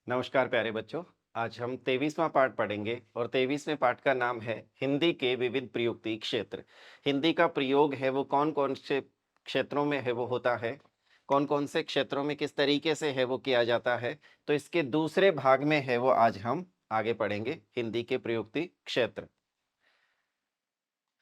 नमस्कार प्यारे बच्चों। आज हम 23वां पाठ पढ़ेंगे और 23वें पाठ का नाम है हिंदी के विविध प्रयुक्ति क्षेत्र। हिंदी का प्रयोग है वो कौन कौन से क्षेत्रों में है वो होता है, कौन कौन से क्षेत्रों में किस तरीके से है वो किया जाता है। तो इसके दूसरे भाग में है वो आज हम आगे पढ़ेंगे हिंदी के प्रयुक्ति क्षेत्र।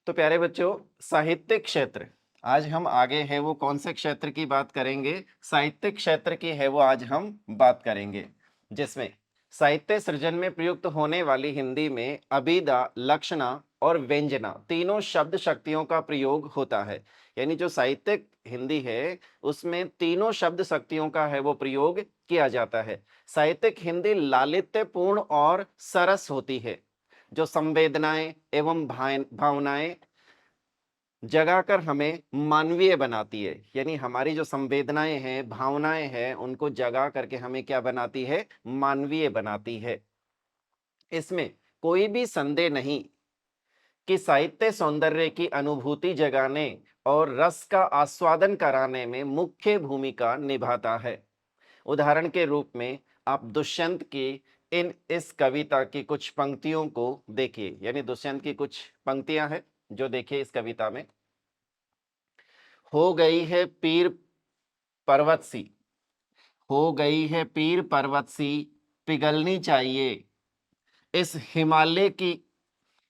तो प्यारे बच्चों, साहित्यिक क्षेत्र आज हम आगे है वो कौन से क्षेत्र की बात करेंगे? साहित्यिक क्षेत्र की है वो आज हम बात करेंगे, जिसमें साहित्य सृजन में प्रयुक्त होने वाली हिंदी में अभिधा, लक्षणा और व्यंजना तीनों शब्द शक्तियों का प्रयोग होता है। यानी जो साहित्यिक हिंदी है उसमें तीनों शब्द शक्तियों का है वो प्रयोग किया जाता है। साहित्यिक हिंदी लालित्यपूर्ण और सरस होती है, जो संवेदनाएं एवं भावनाएं जगाकर हमें मानवीय बनाती है। यानी हमारी जो संवेदनाएं हैं, भावनाएं हैं, उनको जगा करके हमें क्या बनाती है? मानवीय बनाती है। इसमें कोई भी संदेह नहीं कि साहित्य सौंदर्य की अनुभूति जगाने और रस का आस्वादन कराने में मुख्य भूमिका निभाता है। उदाहरण के रूप में आप दुष्यंत की इस कविता की कुछ पंक्तियों को देखिए। यानी दुष्यंत की कुछ पंक्तियां हैं जो देखिए इस कविता में। हो गई है पीर पर्वत सी, हो गई है पीर पर्वत सी, पिघलनी चाहिए इस हिमालय की,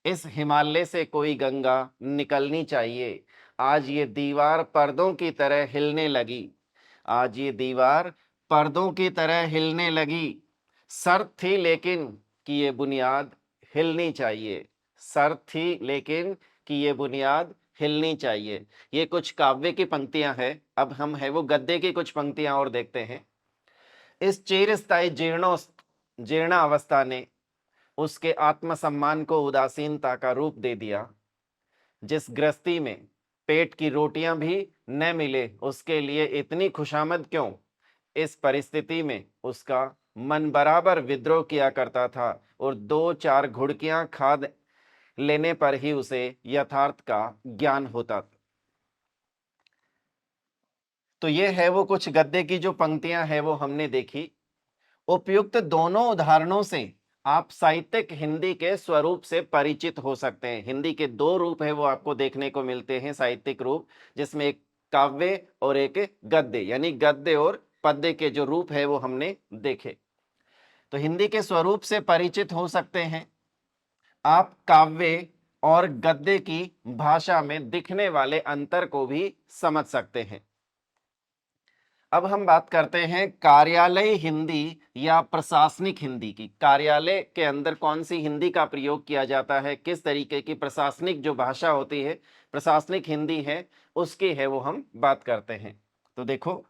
इस हिमालय से कोई गंगा निकलनी चाहिए। आज ये दीवार पर्दों की तरह हिलने लगी, आज ये दीवार पर्दों की तरह हिलने लगी। शर्त थी लेकिन कि ये बुनियाद हिलनी चाहिए, शर्त थी लेकिन कि ये बुनियाद हिलनी चाहिए। ये कुछ काव्य की पंक्तियां हैं। अब हम है वो गद्य की कुछ पंक्तियां और देखते हैं। इस चिरस्थायी जीर्णा अवस्था ने उसके आत्मसम्मान को उदासीनता का रूप दे दिया। जिस गृहस्थी में पेट की रोटियां भी न मिले उसके लिए इतनी खुशामद क्यों? इस परिस्थिति में उसका मन बराबर विद्रोह किया करता था और दो चार घुड़कियां खा लेने पर ही उसे यथार्थ का ज्ञान होता था। तो ये है वो कुछ गद्य की जो पंक्तियां हैं वो हमने देखी। उपयुक्त दोनों उदाहरणों से आप साहित्यिक हिंदी के स्वरूप से परिचित हो सकते हैं। हिंदी के दो रूप है वो आपको देखने को मिलते हैं, साहित्यिक रूप, जिसमें एक काव्य और एक गद्य। यानी गद्य और पद्य के जो रूप है वो हमने देखे। तो हिंदी के स्वरूप से परिचित हो सकते हैं आप। काव्य और गद्य की भाषा में दिखने वाले अंतर को भी समझ सकते हैं। अब हम बात करते हैं कार्यालय हिंदी या प्रशासनिक हिंदी की। कार्यालय के अंदर कौन सी हिंदी का प्रयोग किया जाता है, किस तरीके की प्रशासनिक जो भाषा होती है, प्रशासनिक हिंदी है, उसकी है वो हम बात करते हैं। तो देखो,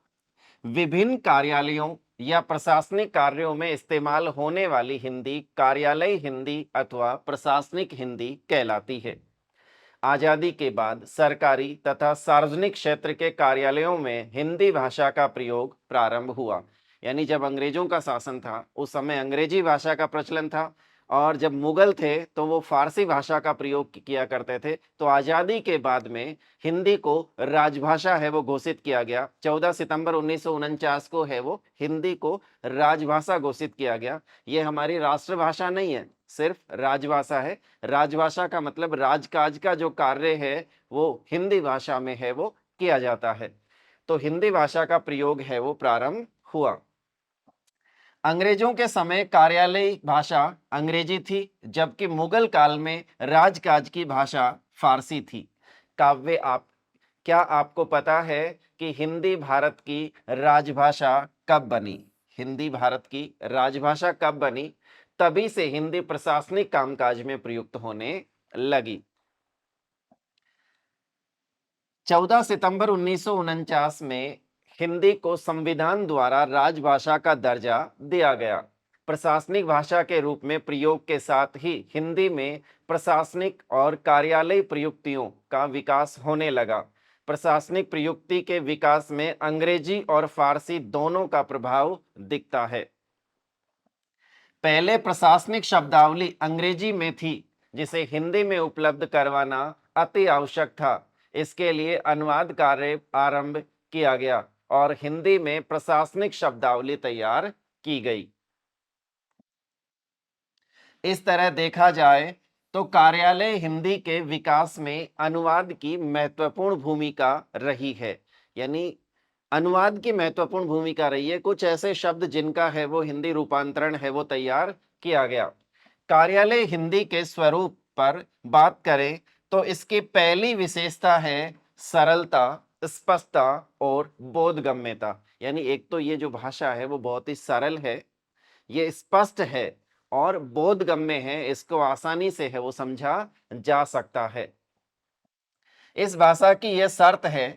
विभिन्न कार्यालयों या प्रशासनिक कार्यों में इस्तेमाल होने वाली हिंदी कार्यालय हिंदी अथवा प्रशासनिक हिंदी कहलाती है। आजादी के बाद सरकारी तथा सार्वजनिक क्षेत्र के कार्यालयों में हिंदी भाषा का प्रयोग प्रारंभ हुआ। यानी जब अंग्रेजों का शासन था उस समय अंग्रेजी भाषा का प्रचलन था, और जब मुगल थे तो वो फारसी भाषा का प्रयोग किया करते थे। तो आजादी के बाद में हिंदी को राजभाषा है वो घोषित किया गया। 14 सितंबर 1949 को है वो हिंदी को राजभाषा घोषित किया गया। ये हमारी राष्ट्रभाषा नहीं है, सिर्फ राजभाषा है। राजभाषा का मतलब राजकाज का जो कार्य है वो हिंदी भाषा में है वो किया जाता है। तो हिंदी भाषा का प्रयोग है वो प्रारंभ हुआ। अंग्रेजों के समय कार्यालयी भाषा अंग्रेजी थी, जबकि मुगल काल में राजकाज की भाषा फारसी थी। काव्य आप क्या आपको पता है कि हिंदी भारत की राजभाषा कब बनी? हिंदी भारत की राजभाषा कब बनी? तभी से हिंदी प्रशासनिक कामकाज में प्रयुक्त होने लगी। 14 सितंबर 1949 में हिंदी को संविधान द्वारा राजभाषा का दर्जा दिया गया। प्रशासनिक भाषा के रूप में प्रयोग के साथ ही हिंदी में प्रशासनिक और कार्यालय प्रयुक्तियों का विकास होने लगा। प्रशासनिक प्रयुक्ति के विकास में अंग्रेजी और फारसी दोनों का प्रभाव दिखता है। पहले प्रशासनिक शब्दावली अंग्रेजी में थी, जिसे हिंदी में उपलब्ध करवाना अति आवश्यक था। इसके लिए अनुवाद कार्य आरंभ किया गया और हिंदी में प्रशासनिक शब्दावली तैयार की गई। इस तरह देखा जाए तो कार्यालय हिंदी के विकास में अनुवाद की महत्वपूर्ण भूमिका रही है। यानी अनुवाद की महत्वपूर्ण भूमिका रही है। कुछ ऐसे शब्द जिनका है वो हिंदी रूपांतरण है वो तैयार किया गया। कार्यालय हिंदी के स्वरूप पर बात करें तो इसकी पहली विशेषता है सरलता, स्पष्टता और बोधगम्यता। यानी एक तो ये जो भाषा है वो बहुत ही सरल है, ये स्पष्ट है और बोधगम्य है, इसको आसानी से है वो समझा जा सकता है। इस भाषा की यह शर्त है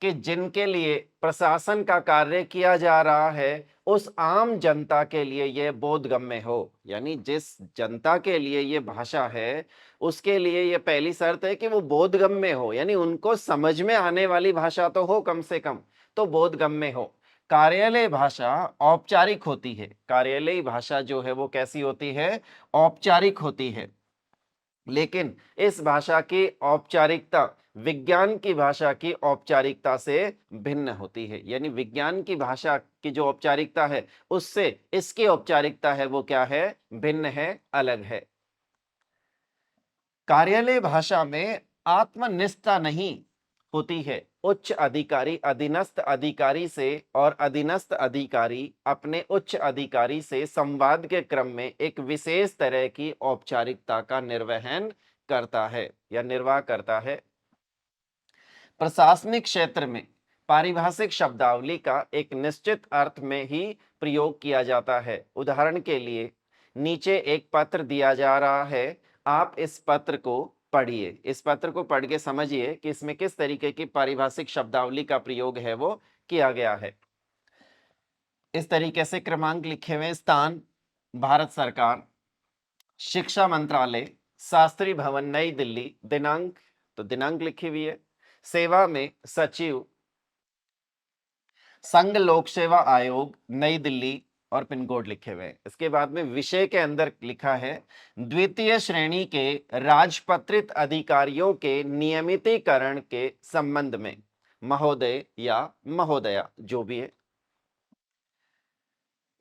कि जिनके लिए प्रशासन का कार्य किया जा रहा है उस आम जनता के लिए यह बोधगम्य हो। यानी जिस जनता के लिए ये भाषा है उसके लिए यह पहली शर्त है कि वो बोधगम्य हो, यानी उनको समझ में आने वाली भाषा तो हो, कम से कम तो बोधगम्य हो। कार्यालय भाषा औपचारिक होती है। कार्यालयी भाषा जो है वो कैसी होती है? औपचारिक होती है। लेकिन इस भाषा की औपचारिकता विज्ञान की भाषा की औपचारिकता से भिन्न होती है। यानी विज्ञान की भाषा की जो औपचारिकता है उससे इसकी औपचारिकता है वो क्या है? भिन्न है, अलग है। कार्यालय भाषा में आत्मनिष्ठता नहीं होती है। उच्च अधिकारी अधीनस्थ अधिकारी से और अधीनस्थ अधिकारी अपने उच्च अधिकारी से संवाद के क्रम में एक विशेष तरह की औपचारिकता का निर्वहन करता है या निर्वाह करता है। प्रशासनिक क्षेत्र में पारिभाषिक शब्दावली का एक निश्चित अर्थ में ही प्रयोग किया जाता है। उदाहरण के लिए नीचे एक पत्र दिया जा रहा है, आप इस पत्र को पढ़िए। इस पत्र को पढ़ के समझिए कि इसमें किस तरीके की पारिभाषिक शब्दावली का प्रयोग है वो किया गया है। इस तरीके से क्रमांक लिखे हुए, स्थान भारत सरकार, शिक्षा मंत्रालय, शास्त्री भवन नई दिल्ली, दिनांक तो दिनांक लिखी हुई है, सेवा में सचिव, संघ लोक सेवा आयोग नई दिल्ली और पिन कोड लिखे हुए हैं। इसके बाद में विषय के अंदर लिखा है द्वितीय श्रेणी के राजपत्रित अधिकारियों के नियमितीकरण के संबंध में महोदय या महोदया जो भी है।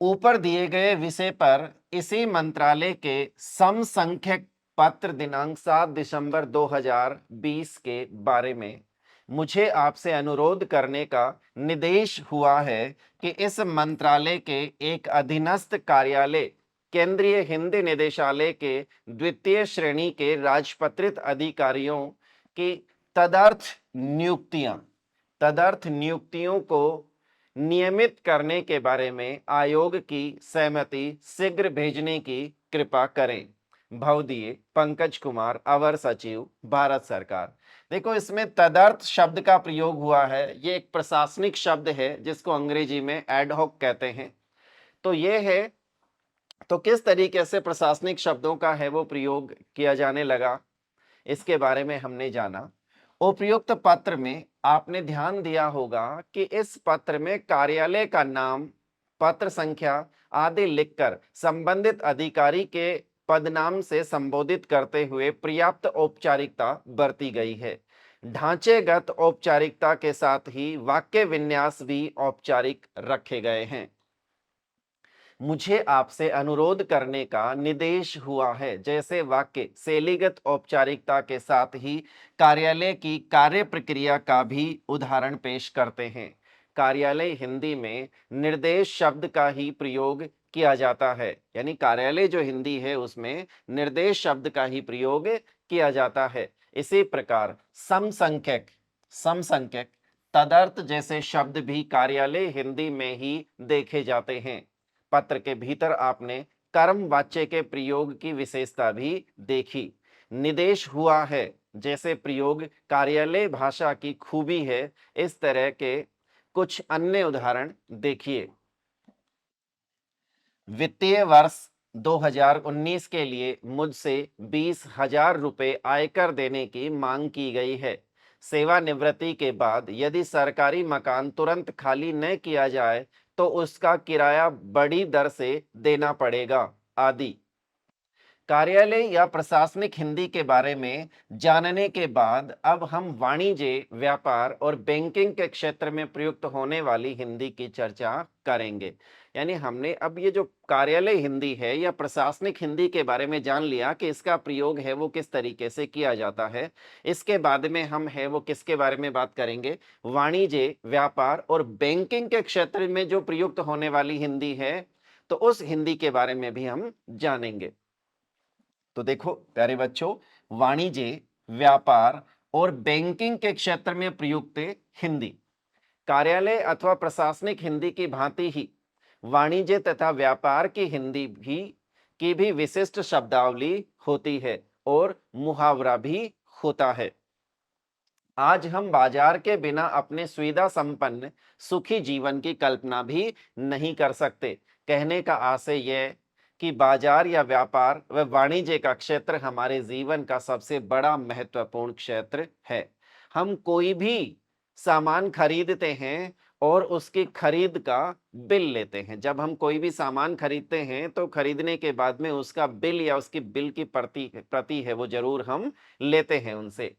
ऊपर दिए गए विषय पर इसी मंत्रालय के समसंख्यक पत्र दिनांक 7 दिसंबर 2020 के बारे में मुझे आपसे अनुरोध करने का निर्देश हुआ है कि इस मंत्रालय के एक अधीनस्थ कार्यालय केंद्रीय हिंदी निदेशालय के द्वितीय श्रेणी के राजपत्रित अधिकारियों की तदर्थ नियुक्तियों को नियमित करने के बारे में आयोग की सहमति शीघ्र भेजने की कृपा करें। भवदीय पंकज कुमार, अवर सचिव, भारत सरकार। देखो इसमें तदर्थ शब्द का प्रयोग हुआ है। ये एक प्रशासनिक शब्द है जिसको अंग्रेजी में एडहॉक कहते हैं। तो ये है, तो किस तरीके से प्रशासनिक शब्दों का है वो प्रयोग किया जाने लगा, इसके बारे में हमने जाना। उपयुक्त पत्र में आपने ध्यान दिया होगा कि इस पत्र में कार्यालय का नाम, पत्र संख्या आदि लिखकर संबंधित अधिकारी के पदनाम से संबोधित करते हुए पर्याप्त औपचारिकता बरती गई है। ढांचेगत औपचारिकता के साथ ही वाक्य विन्यास भी औपचारिक रखे गए हैं। मुझे आपसे अनुरोध करने का निर्देश हुआ है जैसे वाक्य शैलीगत औपचारिकता के साथ ही कार्यालय की कार्य प्रक्रिया का भी उदाहरण पेश करते हैं। कार्यालय हिंदी में निर्देश शब्द का ही प्रयोग किया जाता है। यानी कार्यालय जो हिंदी है उसमें निर्देश शब्द का ही प्रयोग किया जाता है। इसी प्रकार समसंख्यक, तदर्थ जैसे शब्द भी कार्यालय हिंदी में ही देखे जाते हैं। पत्र के भीतर आपने कर्म वाच्य के प्रयोग की विशेषता भी देखी। निदेश हुआ है जैसे प्रयोग कार्यालय भाषा की खूबी है। इस तरह के कुछ अन्य उदाहरण देखिए। वित्तीय वर्ष 2019 के लिए मुझसे 20,000 रुपए आयकर देने की मांग की गई है। सेवानिवृत्ति के बाद यदि सरकारी मकान तुरंत खाली न किया जाए तो उसका किराया बड़ी दर से देना पड़ेगा आदि। कार्यालय या प्रशासनिक हिंदी के बारे में जानने के बाद अब हम वाणिज्य, व्यापार और बैंकिंग के क्षेत्र में प्रयुक्त होने वाली हिंदी की चर्चा करेंगे। यानी हमने अब ये जो कार्यालय हिंदी है या प्रशासनिक हिंदी के बारे में जान लिया कि इसका प्रयोग है वो किस तरीके से किया जाता है। इसके बाद में हम है वो किसके बारे में बात करेंगे, वाणिज्य, व्यापार और बैंकिंग के क्षेत्र में जो प्रयुक्त होने वाली हिंदी है, तो उस हिंदी के बारे में भी हम जानेंगे। तो देखो प्यारे बच्चों, वाणिज्य, व्यापार और बैंकिंग के क्षेत्र में प्रयुक्त हिंदी, कार्यालय अथवा प्रशासनिक हिंदी की भांति ही वाणिज्य तथा व्यापार की हिंदी भी विशिष्ट शब्दावली होती है और मुहावरा भी होता है। आज हम बाजार के बिना अपने सुविधा संपन्न सुखी जीवन की कल्पना भी नहीं कर सकते। कहने का आशय यह कि बाजार या व्यापार व वाणिज्य का क्षेत्र हमारे जीवन का सबसे बड़ा महत्वपूर्ण क्षेत्र है। हम कोई भी सामान खरीदते हैं और उसकी खरीद का बिल लेते हैं। जब हम कोई भी सामान खरीदते हैं तो खरीदने के बाद में उसका बिल या उसकी बिल की प्रति है वो जरूर हम लेते हैं उनसे।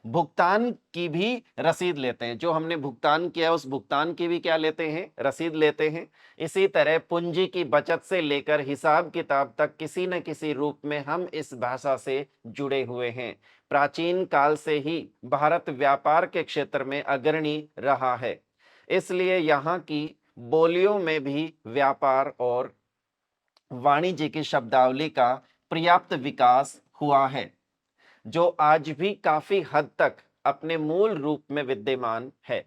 भुगतान की भी रसीद लेते हैं, जो हमने भुगतान किया उस भुगतान की भी क्या लेते हैं, रसीद लेते हैं। इसी तरह पूंजी की बचत से लेकर हिसाब किताब तक किसी न किसी रूप में हम इस भाषा से जुड़े हुए हैं। प्राचीन काल से ही भारत व्यापार के क्षेत्र में अग्रणी रहा है, इसलिए यहाँ की बोलियों में भी व्यापार और वाणिज्य की शब्दावली का पर्याप्त विकास हुआ है, जो आज भी काफी हद तक अपने मूल रूप में विद्यमान है।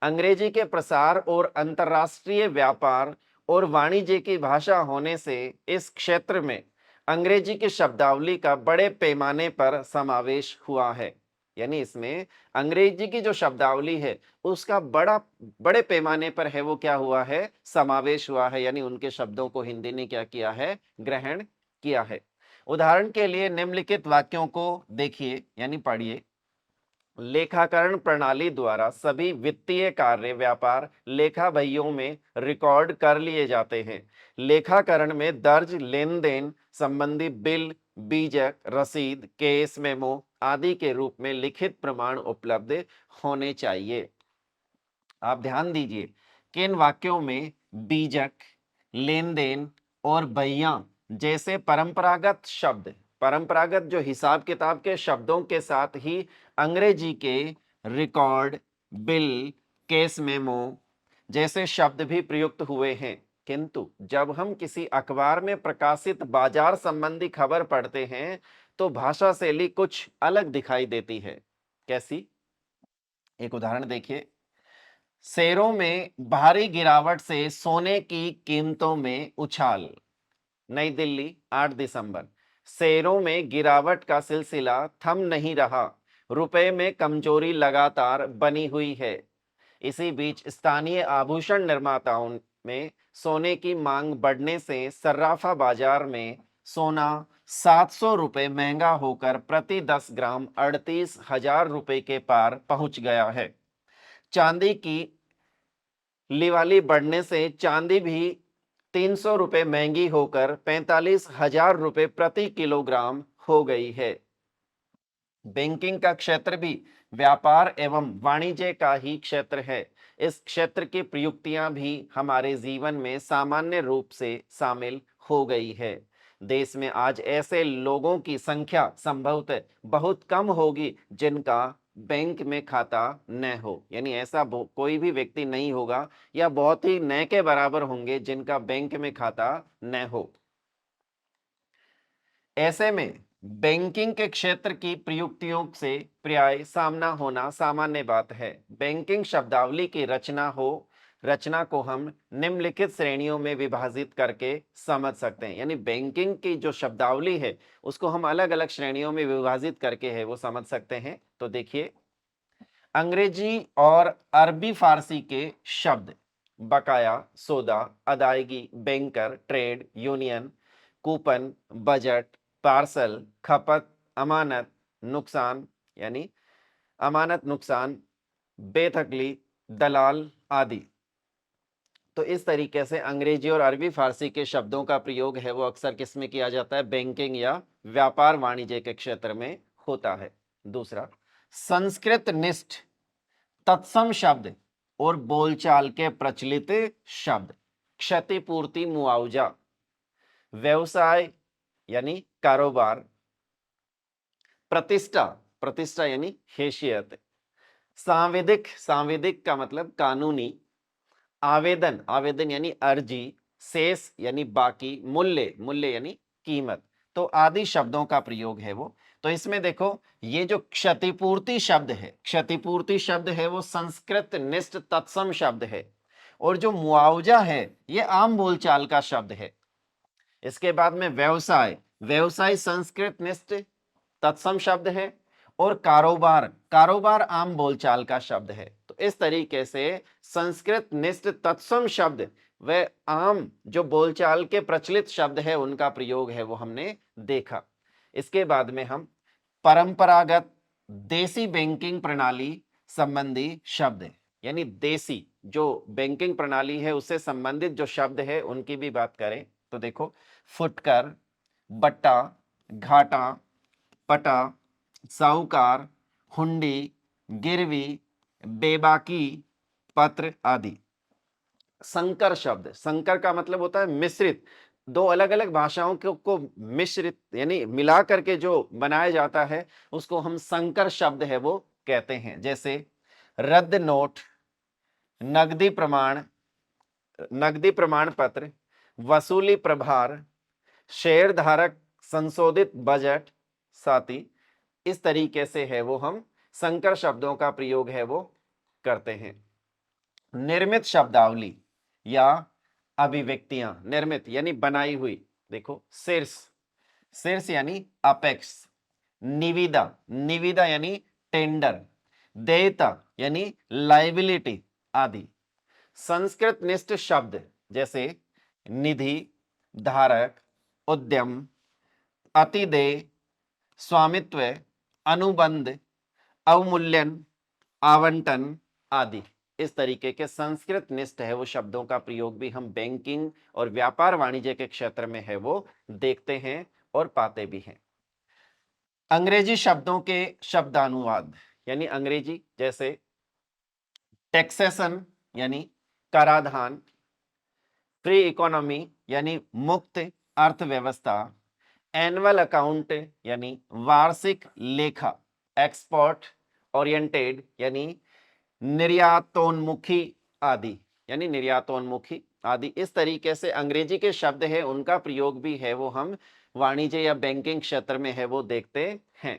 अंग्रेजी के प्रसार और अंतर्राष्ट्रीय व्यापार और वाणिज्य की भाषा होने से इस क्षेत्र में अंग्रेजी की शब्दावली का बड़े पैमाने पर समावेश हुआ है। यानी इसमें अंग्रेजी की जो शब्दावली है उसका बड़े पैमाने पर है वो क्या हुआ है, समावेश हुआ है। यानी उनके शब्दों को हिंदी ने क्या किया है, ग्रहण किया है। उदाहरण के लिए निम्नलिखित वाक्यों को देखिए यानी पढ़िए। लेखाकरण प्रणाली द्वारा सभी वित्तीय कार्य व्यापार लेखा बहियों में रिकॉर्ड कर लिए जाते हैं। लेखाकरण में दर्ज लेन देन संबंधी बिल, बीजक, रसीद, केस मेमो आदि के रूप में लिखित प्रमाण उपलब्ध होने चाहिए। आप ध्यान दीजिए कि इन वाक्यों में बीजक, लेन देन और बहियां जैसे परंपरागत शब्द, परंपरागत जो हिसाब किताब के शब्दों के साथ ही अंग्रेजी के रिकॉर्ड, बिल, केस मेमो जैसे शब्द भी प्रयुक्त हुए हैं। किंतु जब हम किसी अखबार में प्रकाशित बाजार संबंधी खबर पढ़ते हैं तो भाषा शैली कुछ अलग दिखाई देती है। कैसी? एक उदाहरण देखिए। शेयरों में भारी गिरावट से सोने की कीमतों में उछाल। नई दिल्ली 8 दिसंबर। शेयरों में गिरावट का सिलसिला थम नहीं रहा, रुपए में कमजोरी लगातार बनी हुई है। इसी बीच स्थानीय आभूषण निर्माताओं में सोने की मांग बढ़ने से सर्राफा बाजार में सोना 700 रुपए महंगा होकर प्रति 10 ग्राम 38,000 रुपए के पार पहुंच गया है। चांदी की लिवाली बढ़ने से चांदी भी 300 रुपए महंगी होकर 45,000 रुपए प्रति किलोग्राम हो गई है। बैंकिंग का क्षेत्र भी व्यापार एवं वाणिज्य का ही क्षेत्र है। इस क्षेत्र की प्रयुक्तियां भी हमारे जीवन में सामान्य रूप से शामिल हो गई है। देश में आज ऐसे लोगों की संख्या संभवतः बहुत कम होगी जिनका बैंक में खाता न हो। यानी ऐसा कोई भी व्यक्ति नहीं होगा या बहुत ही न के बराबर होंगे जिनका बैंक में खाता न हो। ऐसे में बैंकिंग के क्षेत्र की प्रयुक्तियों से प्राय सामना होना सामान्य बात है। बैंकिंग शब्दावली की रचना को हम निम्नलिखित श्रेणियों में विभाजित करके समझ सकते हैं। यानी बैंकिंग की जो शब्दावली है उसको हम अलग अलग श्रेणियों में विभाजित करके है वो समझ सकते हैं। तो देखिए, अंग्रेजी और अरबी फारसी के शब्द बकाया, सौदा, अदायगी, banker, trade union, coupon, budget, parcel, खपत, अमानत, नुकसान यानी अमानत नुकसान, बेथकली, दलाल आदि। तो इस तरीके से अंग्रेजी और अरबी फारसी के शब्दों का प्रयोग है वो अक्सर किसमें किया जाता है, बैंकिंग या व्यापार वाणिज्य के क्षेत्र में होता है। दूसरा, संस्कृत निष्ठ तत्सम शब्द और बोलचाल के प्रचलित शब्द। क्षतिपूर्ति मुआवजा, व्यवसाय यानी कारोबार, प्रतिष्ठा, प्रतिष्ठा यानी हैसियत, सांविधिक, सांविधिक का मतलब कानूनी, आवेदन, आवेदन यानी अर्जी, शेष यानी बाकी, मूल्य, मूल्य यानी कीमत। तो आदि शब्दों का प्रयोग है वो। तो इसमें देखो ये जो क्षतिपूर्ति शब्द है, क्षतिपूर्ति शब्द है वो संस्कृत निष्ठ तत्सम शब्द है, और जो मुआवजा है ये आम बोलचाल का शब्द है। इसके बाद में व्यवसाय, व्यवसाय संस्कृत निष्ठ तत्सम शब्द है, और कारोबार, कारोबार आम बोलचाल का शब्द है। तो इस तरीके से संस्कृत निष्ठ तत्सम शब्द व आम जो बोलचाल के प्रचलित शब्द है उनका प्रयोग है वो हमने देखा। इसके बाद में हम परंपरागत देसी बैंकिंग प्रणाली संबंधी शब्द यानी देसी जो बैंकिंग प्रणाली है उससे संबंधित जो शब्द है उनकी भी बात करें तो देखो फुटकर, बट्टा, घाटा, पटा, साहूकार, हुंडी, गिरवी, बेबाकी, पत्र आदि। संकर शब्द, संकर का मतलब होता है मिश्रित, दो अलग अलग भाषाओं को मिश्रित यानी मिला करके जो बनाया जाता है उसको हम संकर शब्द है वो कहते हैं। जैसे रद्द नोट, नगदी प्रमाण, नगदी प्रमाण पत्र, वसूली प्रभार, शेयर धारक संशोधित बजट साथी। इस तरीके से है वो हम संकर शब्दों का प्रयोग है वो करते हैं। निर्मित शब्दावली या अभिव्यक्तियां, निर्मित यानी बनाई हुई, देखो शीर्ष, शीर्ष यानी अपेक्स, निविदा, निविदा यानी टेंडर, देयता यानी लाइबिलिटी आदि। संस्कृत निष्ठ शब्द जैसे निधि, धारक, उद्यम, अतिदेय, स्वामित्व, अनुबंध, अवमूल्यन, आवंटन आदि। इस तरीके के संस्कृत निष्ठ है वो शब्दों का प्रयोग भी हम बैंकिंग और व्यापार वाणिज्य के क्षेत्र में है वो देखते हैं और पाते भी हैं। अंग्रेजी शब्दों के शब्दानुवाद यानी अंग्रेजी जैसे टैक्सेशन यानी कराधान, फ्री इकोनॉमी यानी मुक्त अर्थव्यवस्था, एनुअल अकाउंट यानी वार्षिक लेखा, एक्सपोर्ट ओरिएंटेड यानी निर्यातोन्मुखी आदि, यानी निर्यातोन्मुखी आदि। इस तरीके से अंग्रेजी के शब्द है उनका प्रयोग भी है वो हम वाणिज्य या बैंकिंग क्षेत्र में है वो देखते हैं।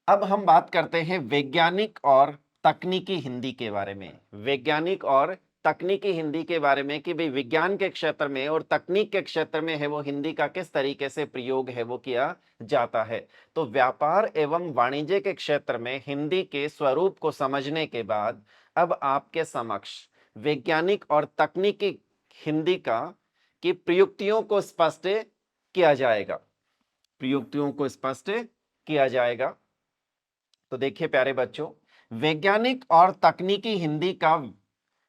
अब हम बात करते हैं वैज्ञानिक और तकनीकी हिंदी के बारे में। वैज्ञानिक और तकनीकी हिंदी के बारे में कि भाई विज्ञान के क्षेत्र में और तकनीक के क्षेत्र में है वो हिंदी का किस तरीके से प्रयोग है वो किया जाता है। तो व्यापार एवं वाणिज्य के क्षेत्र में हिंदी के स्वरूप को समझने के बाद अब आपके समक्ष वैज्ञानिक और तकनीकी हिंदी का की प्रयुक्तियों को स्पष्ट किया जाएगा, प्रयुक्तियों को स्पष्ट किया जाएगा। तो देखिए प्यारे बच्चों, वैज्ञानिक और तकनीकी हिंदी का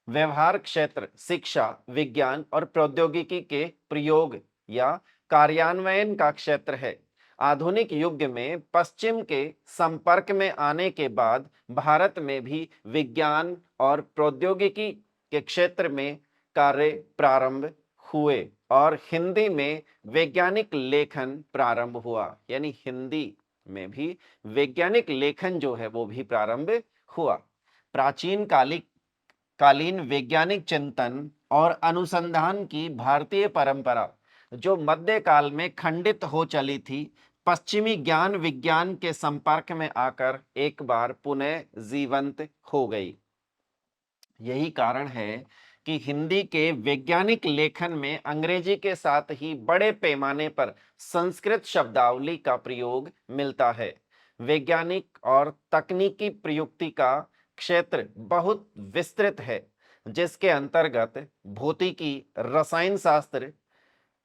व्यवहार क्षेत्र शिक्षा, विज्ञान और प्रौद्योगिकी के प्रयोग या कार्यान्वयन का क्षेत्र है। आधुनिक युग में पश्चिम के संपर्क में आने के बाद भारत में भी विज्ञान और प्रौद्योगिकी के क्षेत्र में कार्य प्रारंभ हुए और हिंदी में वैज्ञानिक लेखन प्रारंभ हुआ, यानी हिंदी में भी वैज्ञानिक लेखन जो है वो भी प्रारंभ हुआ। प्राचीन कालीन वैज्ञानिक चिंतन और अनुसंधान की भारतीय परंपरा जो मध्यकाल में खंडित हो चली थी, पश्चिमी ज्ञान विज्ञान के संपर्क में आकर एक बार पुनः जीवंत हो गई। यही कारण है कि हिंदी के वैज्ञानिक लेखन में अंग्रेजी के साथ ही बड़े पैमाने पर संस्कृत शब्दावली का प्रयोग मिलता है। वैज्ञानिक और तकनीकी प्रयुक्ति का क्षेत्र बहुत विस्तृत है, जिसके अंतर्गत भौतिकी, रसायन शास्त्र,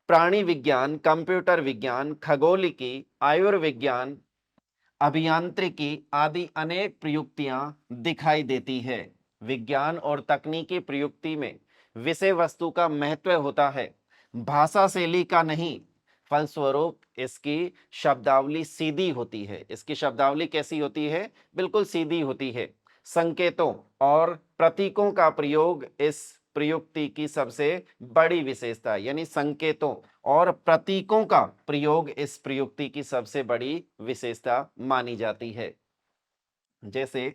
प्राणी विज्ञान, कंप्यूटर विज्ञान, खगोलिकी, आयुर्विज्ञान, अभियांत्रिकी आदि अनेक प्रयुक्तियां दिखाई देती है। विज्ञान और तकनीकी प्रयुक्ति में विषय वस्तु का महत्व होता है, भाषा शैली का नहीं। फलस्वरूप इसकी शब्दावली सीधी होती है। इसकी शब्दावली कैसी होती है? बिल्कुल सीधी होती है। संकेतों और प्रतीकों का प्रयोग इस प्रयुक्ति की सबसे बड़ी विशेषता, यानी संकेतों और प्रतीकों का प्रयोग इस प्रयुक्ति की सबसे बड़ी विशेषता मानी जाती है। जैसे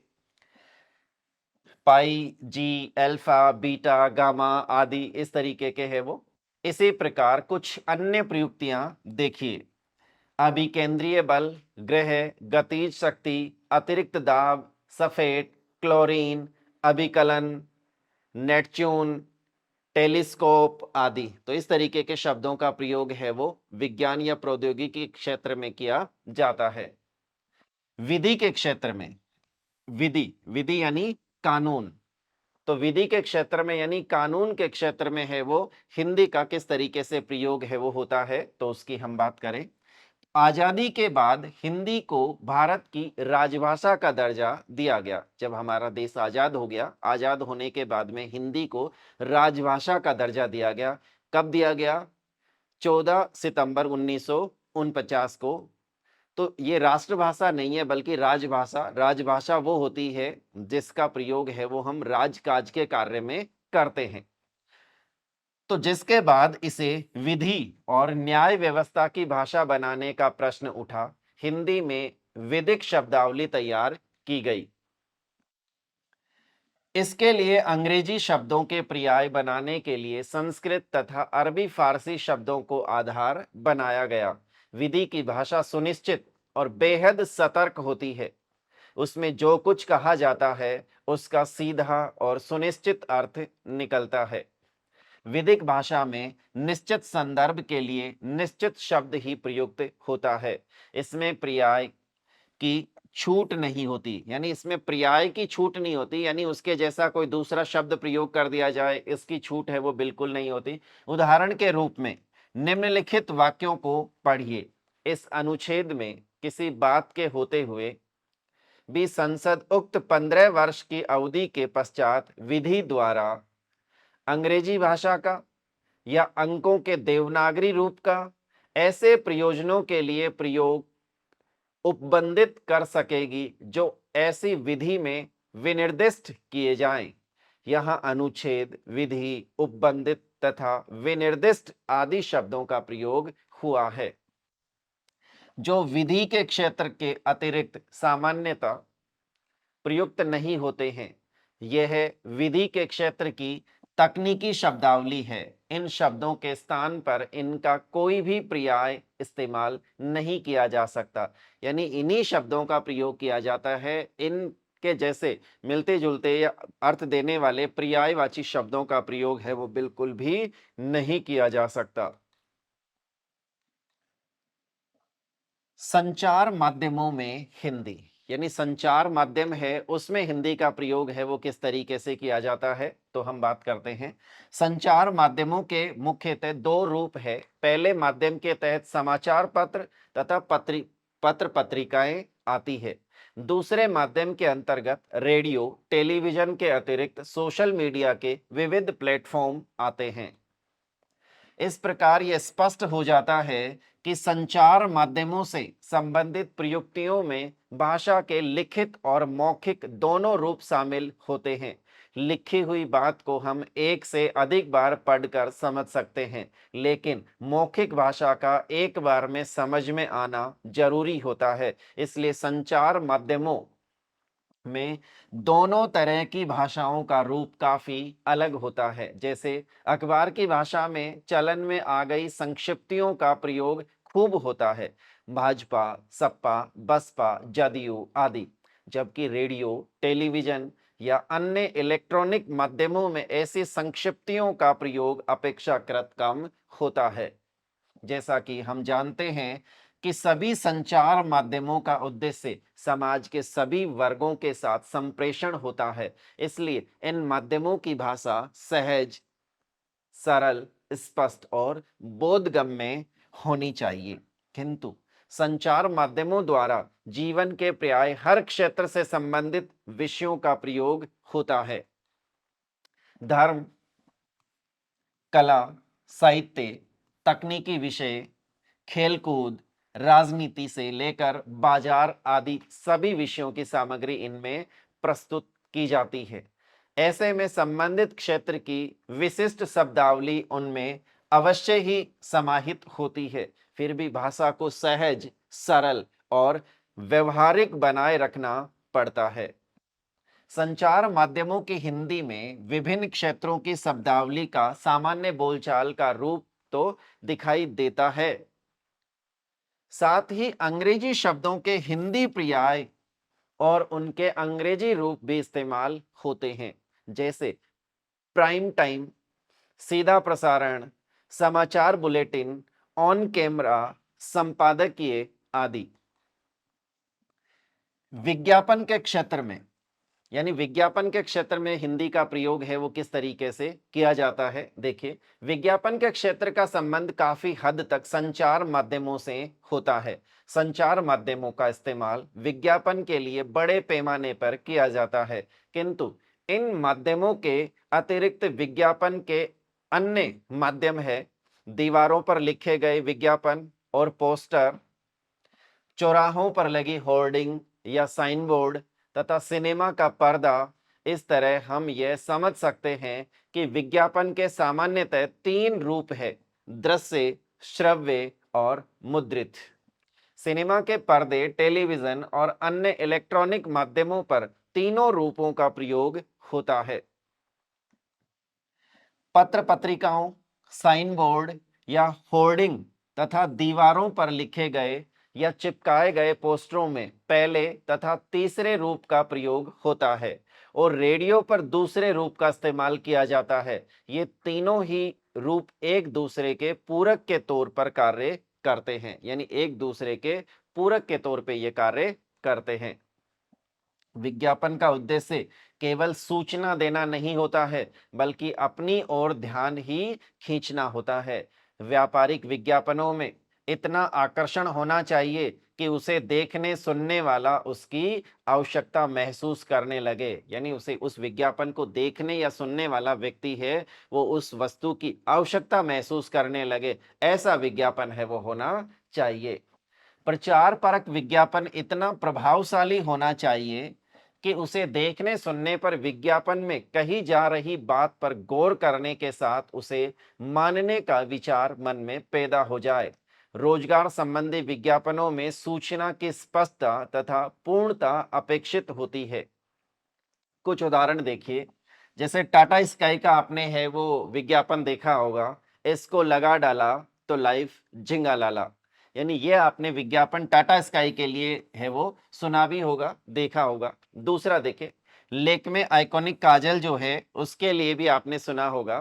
पाई, जी, अल्फा, बीटा, गामा आदि इस तरीके के है वो। इसी प्रकार कुछ अन्य प्रयुक्तियां देखिए। अभिकेंद्रीय बल, ग्रह, गतिज शक्ति, अतिरिक्त दाब, सफेद, क्लोरीन, अभिकलन, नेपच्यून, टेलीस्कोप आदि। तो इस तरीके के शब्दों का प्रयोग है वो विज्ञान या प्रौद्योगिकी क्षेत्र में किया जाता है। विधि के क्षेत्र में, विधि विधि यानी कानून, तो विधि के क्षेत्र में यानी कानून के क्षेत्र में है वो हिंदी का किस तरीके से प्रयोग है वो होता है, तो उसकी हम बात करें। आजादी के बाद हिंदी को भारत की राजभाषा का दर्जा दिया गया। जब हमारा देश आजाद हो गया, आजाद होने के बाद में हिंदी को राजभाषा का दर्जा दिया गया। कब दिया गया? 14 सितंबर 1949 को। तो ये राष्ट्रभाषा नहीं है बल्कि राजभाषा। राजभाषा वो होती है जिसका प्रयोग है वो हम राजकाज के कार्य में करते हैं। तो जिसके बाद इसे विधि और न्याय व्यवस्था की भाषा बनाने का प्रश्न उठा। हिंदी में विधिक शब्दावली तैयार की गई। इसके लिए अंग्रेजी शब्दों के पर्याय बनाने के लिए संस्कृत तथा अरबी फारसी शब्दों को आधार बनाया गया। विधि की भाषा सुनिश्चित और बेहद सतर्क होती है। उसमें जो कुछ कहा जाता है उसका सीधा और सुनिश्चित अर्थ निकलता है। विधिक भाषा में निश्चित संदर्भ के लिए निश्चित शब्द ही प्रयुक्त होता है। इसमें पर्याय की छूट नहीं होती, यानी इसमें पर्याय की छूट नहीं होती, यानी उसके जैसा कोई दूसरा शब्द प्रयोग कर दिया जाए इसकी छूट है वो बिल्कुल नहीं होती। उदाहरण के रूप में निम्नलिखित वाक्यों को पढ़िए। इस अनुच्छेद में किसी बात के होते हुए भी संसद उक्त 15 वर्ष की अवधि के पश्चात विधि द्वारा अंग्रेजी भाषा का या अंकों के देवनागरी रूप का ऐसे प्रयोजनों के लिए प्रयोग उपबंधित कर सकेगी जो ऐसी विधि में विनिर्दिष्ट किए जाएं। यहाँ अनुच्छेद, विधि, उपबंधित तथा विनिर्दिष्ट आदि शब्दों का प्रयोग हुआ है, जो विधि के क्षेत्र के अतिरिक्त सामान्यतः प्रयुक्त नहीं होते हैं। यह विधि के क्षेत्र की तकनीकी शब्दावली है। इन शब्दों के स्थान पर इनका कोई भी पर्याय इस्तेमाल नहीं किया जा सकता, यानी इन्हीं शब्दों का प्रयोग किया जाता है। इनके जैसे मिलते जुलते या अर्थ देने वाले पर्यायवाची शब्दों का प्रयोग है वो बिल्कुल भी नहीं किया जा सकता। संचार माध्यमों में हिंदी, यानी संचार माध्यम है उसमें हिंदी का प्रयोग है वो किस तरीके से किया जाता है, तो हम बात करते हैं। संचार माध्यमों के मुख्यतः दो रूप है। पहले माध्यम के तहत समाचार पत्र तथा पत्र पत्रिकाएं आती है। दूसरे माध्यम के अंतर्गत रेडियो, टेलीविजन के अतिरिक्त सोशल मीडिया के विविध प्लेटफॉर्म आते हैं। इस प्रकार यह स्पष्ट हो जाता है कि संचार माध्यमों से संबंधित प्रयुक्तियों में भाषा के लिखित और मौखिक दोनों रूप शामिल होते हैं। लिखी हुई बात को हम एक से अधिक बार पढ़कर समझ सकते हैं, लेकिन मौखिक भाषा का एक बार में समझ में आना जरूरी होता है। इसलिए संचार माध्यमों में दोनों तरह की भाषाओं का रूप काफी अलग होता है। जैसे अखबार की भाषा में चलन में आ गई संक्षिप्तियों का प्रयोग खूब होता है, भाजपा, सपा, बसपा, जदयू आदि। जबकि रेडियो, टेलीविजन या अन्य इलेक्ट्रॉनिक माध्यमों में ऐसी संक्षिप्तियों का प्रयोग अपेक्षाकृत कम होता है। जैसा कि हम जानते हैं कि सभी संचार माध्यमों का उद्देश्य समाज के सभी वर्गों के साथ संप्रेषण होता है। इसलिए इन माध्यमों की भाषा सहज, सरल, स्पष्ट और बोधगम्य होनी चाहिए। किंतु संचार माध्यमों द्वारा जीवन के प्राय हर क्षेत्र से संबंधित विषयों का प्रयोग होता है। धर्म, कला, साहित्य, तकनीकी विषय, खेलकूद, राजनीति से लेकर बाजार आदि सभी विषयों की सामग्री इनमें प्रस्तुत की जाती है। ऐसे में संबंधित क्षेत्र की विशिष्ट शब्दावली उनमें अवश्य ही समाहित होती है। फिर भी भाषा को सहज, सरल और व्यवहारिक बनाए रखना पड़ता है। संचार माध्यमों की हिंदी में विभिन्न क्षेत्रों की शब्दावली का सामान्य बोलचाल का रूप तो दिखाई देता है, साथ ही अंग्रेजी शब्दों के हिंदी पर्याय और उनके अंग्रेजी रूप भी इस्तेमाल होते हैं, जैसे प्राइम टाइम, सीधा प्रसारण, समाचार बुलेटिन, ऑन कैमरा, संपादकीय आदि। विज्ञापन के क्षेत्र में, यानी विज्ञापन के क्षेत्र में हिंदी का प्रयोग है वो किस तरीके से किया जाता है। देखिए, विज्ञापन के क्षेत्र का संबंध काफी हद तक संचार माध्यमों से होता है। संचार माध्यमों का इस्तेमाल विज्ञापन के लिए बड़े पैमाने पर किया जाता है, किंतु इन माध्यमों के अतिरिक्त विज्ञापन के अन्य माध्यम है दीवारों पर लिखे गए विज्ञापन और पोस्टर, चौराहों पर लगी होर्डिंग या साइन बोर्ड तथा सिनेमा का पर्दा। इस तरह हम यह समझ सकते हैं कि विज्ञापन के सामान्यतः 3 रूप है: दृश्य, श्रव्य और मुद्रित। सिनेमा के पर्दे, टेलीविजन और अन्य इलेक्ट्रॉनिक माध्यमों पर तीनों रूपों का प्रयोग होता है। पत्र पत्रिकाओं, साइन बोर्ड या होर्डिंग तथा दीवारों पर लिखे गए या चिपकाए गए पोस्टरों में पहले तथा तीसरे रूप का प्रयोग होता है और रेडियो पर दूसरे रूप का इस्तेमाल किया जाता है। ये तीनों ही रूप एक दूसरे के पूरक के तौर पर कार्य करते हैं, यानी एक दूसरे के पूरक के तौर पे ये कार्य करते हैं। विज्ञापन का उद्देश्य केवल सूचना देना नहीं होता है, बल्कि अपनी ओर ध्यान ही खींचना होता है। व्यापारिक विज्ञापनों में इतना आकर्षण होना चाहिए कि उसे देखने सुनने वाला उसकी आवश्यकता महसूस करने लगे, यानी उसे उस विज्ञापन को देखने या सुनने वाला व्यक्ति है वो उस वस्तु की आवश्यकता महसूस करने लगे, ऐसा विज्ञापन है वो होना चाहिए। प्रचार परक विज्ञापन इतना प्रभावशाली होना चाहिए कि उसे देखने सुनने पर विज्ञापन में कही जा रही बात पर गौर करने के साथ उसे मानने का विचार मन में पैदा हो जाए। रोजगार संबंधी विज्ञापनों में सूचना की स्पष्टता तथा पूर्णता अपेक्षित होती है। कुछ उदाहरण देखिए, जैसे टाटा स्काई का आपने है वो विज्ञापन देखा होगा, इसको लगा डाला तो लाइफ झिंगा लाला। यानी ये आपने विज्ञापन टाटा स्काई के लिए है वो सुना भी होगा, देखा होगा। दूसरा देखे, लेक्मे आइकॉनिक काजल जो है उसके लिए भी आपने सुना होगा,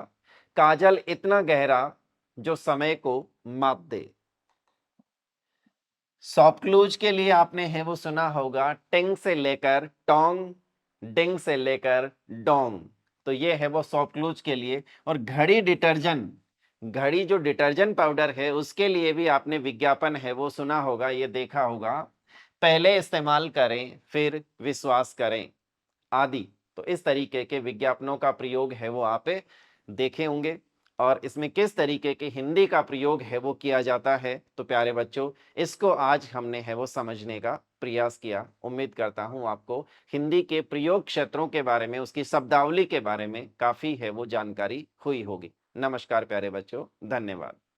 काजल इतना गहरा जो समय को माप दे। सॉफ्टक्लूज के लिए आपने है वो सुना होगा, टिंग से लेकर टोंग, डिंग से लेकर डोंग। तो ये है वो सॉफ्टक्लूज के लिए। और घड़ी डिटर्जेंट, घड़ी जो डिटर्जेंट पाउडर है उसके लिए भी आपने विज्ञापन है वो सुना होगा, ये देखा होगा, पहले इस्तेमाल करें फिर विश्वास करें आदि। तो इस तरीके के विज्ञापनों का प्रयोग है वो आप देखे होंगे और इसमें किस तरीके के हिंदी का प्रयोग है वो किया जाता है। तो प्यारे बच्चों, इसको आज हमने है वो समझने का प्रयास किया। उम्मीद करता हूं आपको हिंदी के प्रयोग क्षेत्रों के बारे में, उसकी शब्दावली के बारे में काफी है वो जानकारी हुई होगी। नमस्कार प्यारे बच्चों, धन्यवाद।